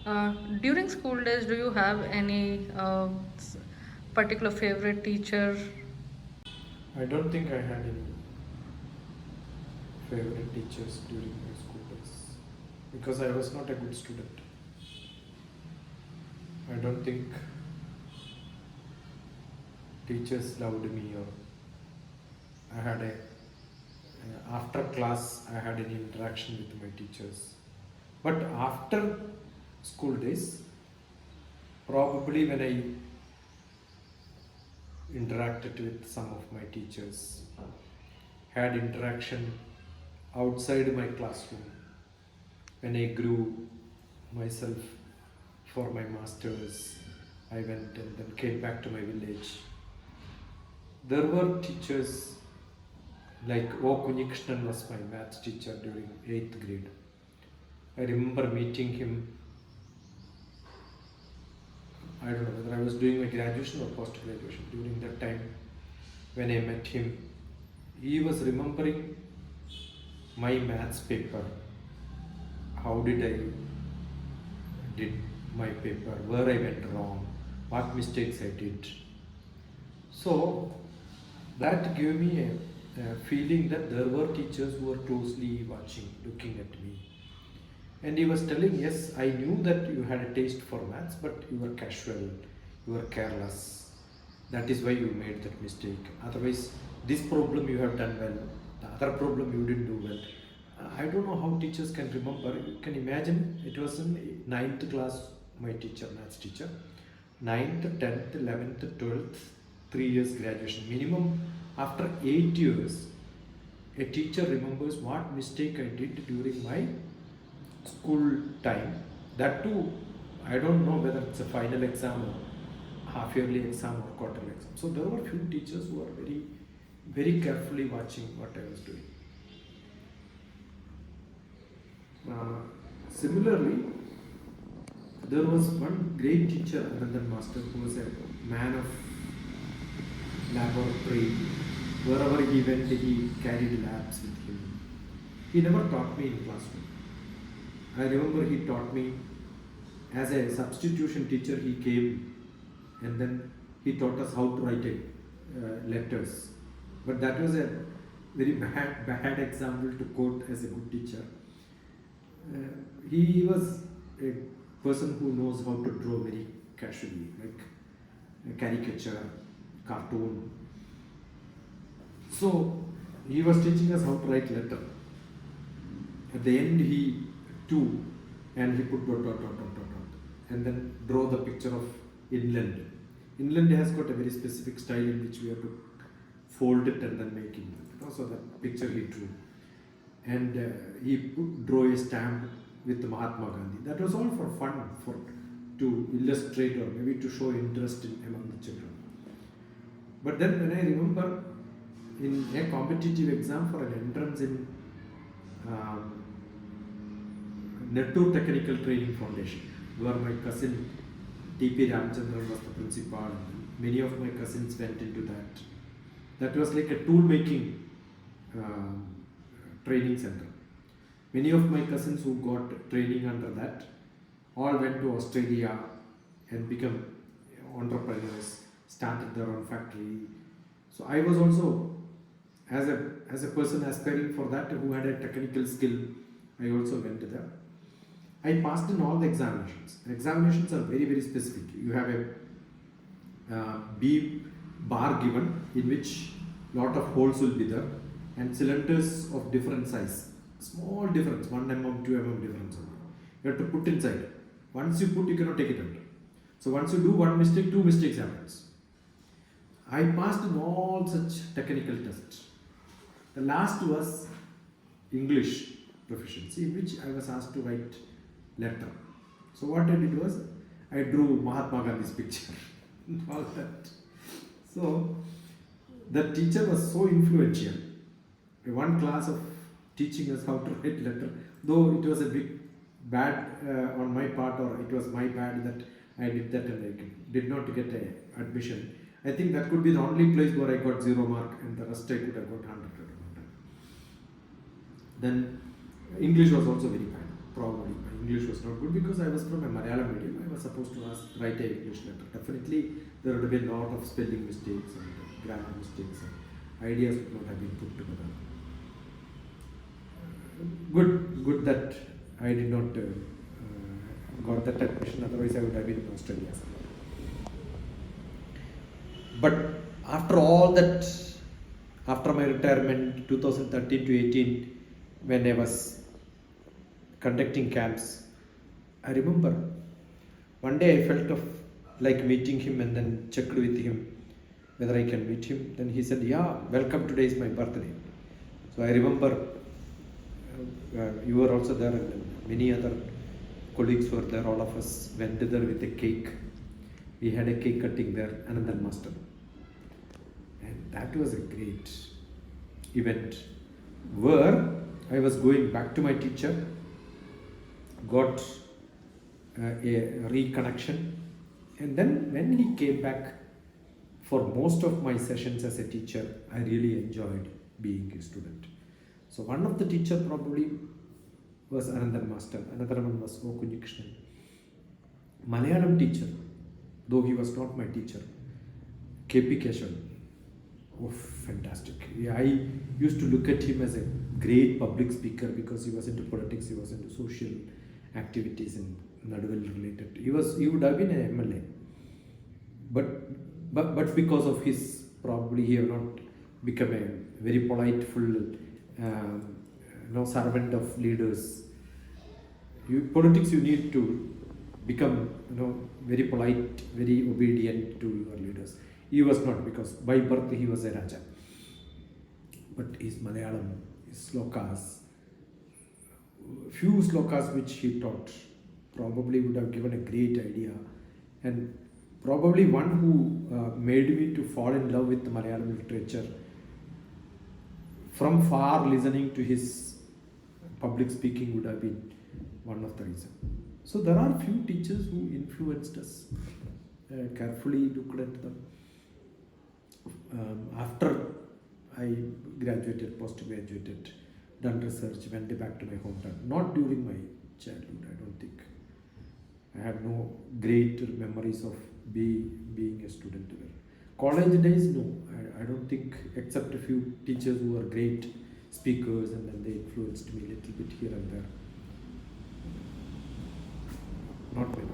During school days, do you have any particular favorite teacher? I don't think I had any favorite teachers during my school days because I was not a good student. I don't think teachers loved me or I had a after class I had any interaction with my teachers. But after school days, probably when I interacted with some of my teachers, had interaction outside my classroom, when I grew myself for my masters, I went and then came back to my village. There were teachers like O. Kunyikrishnan was my maths teacher during 8th grade. I remember meeting him. I don't know whether I was doing my graduation or post graduation. During that time, when I met him, he was remembering my maths paper. How did I did my paper? Where I went wrong? What mistakes I did? So that gave me a feeling that there were teachers who were closely watching, looking at me. And he was telling, yes, I knew that you had a taste for maths, but you were casual, you were careless. That is why you made that mistake. Otherwise, this problem you have done well, the other problem you didn't do well. I don't know how teachers can remember. You can imagine it was in ninth class, my teacher, maths teacher. Ninth, 10th, 11th, 12th, 3 years graduation. Minimum after 8 years, a teacher remembers what mistake I did during my school time. That too, I don't know whether it's a final exam or half yearly exam or quarterly exam. So there were few teachers who were very carefully watching what I was doing. Similarly, there was one great teacher, Anandan Master, who was a man of laboratory. Wherever he went, he carried labs with him. He never taught me in classroom. I remember he taught me as a substitution teacher. He came and then he taught us how to write letters. But that was a very bad example to quote as a good teacher. He was a person who knows how to draw very casually, like a caricature, cartoon. So he was teaching us how to write letter. At the end, he too, and he put dot dot dot dot dot dot, and then draw the picture of inland. Inland has got a very specific style in which we have to fold it and then make it. So that picture he drew, and he drew a stamp with Mahatma Gandhi. That was all for fun, for to illustrate or maybe to show interest among the children. But then when I remember in a competitive exam for an entrance in Nettur Technical Training Foundation, where my cousin T.P. Ramchandran was the principal, and many of my cousins went into that. That was like a tool making training center. Many of my cousins who got training under that all went to Australia and become entrepreneurs, started their own factory. So I was also, as a person aspiring for that, who had a technical skill, I also went to there. I passed in all the examinations. Examinations are very specific. You have a B bar given in which lot of holes will be there and cylinders of different size. Small difference, 1 mm, 2 mm difference. You have to put inside. Once you put, you cannot take it out. So once you do one mistake, 2 mistakes happens. I passed in all such technical tests. The last was English proficiency, in which I was asked to write letter. So what I did was, I drew Mahatma Gandhi's picture and all that. So the teacher was so influential. One class of teaching us how to write letter, though it was a big bad on my part, or it was my bad that I did that and I did not get a admission. I think that could be the only place where I got 0 mark, and the rest I could have got 100. Then English was also very bad. Probably my English was not good because I was from a Malayalam medium. I was supposed to write a English letter. Definitely, there would have been a lot of spelling mistakes and grammar mistakes, and ideas would not have been put together. Good that I did not got that admission. Otherwise, I would have been in Australia somewhere. But after all that, after my retirement, 2013 to 18, when I was conducting camps, I remember one day I felt of like meeting him and then checked with him whether I can meet him. Then he said, "Yeah, welcome. Today is my birthday." So I remember you were also there and many other colleagues were there. All of us went there with a cake. We had a cake cutting there, Anandan Master. And that was a great event where I was going back to my teacher, got a reconnection, and then when he came back for most of my sessions as a teacher, I really enjoyed being a student. So one of the teacher probably was Anandan Master, another one was O. Kunjikrishnan. Malayalam teacher, though he was not my teacher, K.P. Keshavan. Oh, fantastic. Yeah, I used to look at him as a great public speaker because he was into politics, he was into social activities and Nadavel related. He would have been an MLA. But because of his, probably he have not become a very polite, full servant of leaders. Politics, you need to become very polite, very obedient to your leaders. He was not, because by birth he was a Raja. But his Malayalam, his slokas, few slokas which he taught, probably would have given a great idea. And probably one who made me to fall in love with Malayalam literature from far. Listening to his public speaking would have been one of the reasons. So there are few teachers who influenced us. Carefully looked at them. After I graduated, post-graduated, done research, went back to my hometown. Not during my childhood, I don't think. I have no great memories of being a student there. College days, no. I don't think, except a few teachers who were great speakers and then they influenced me a little bit here and there. Not many.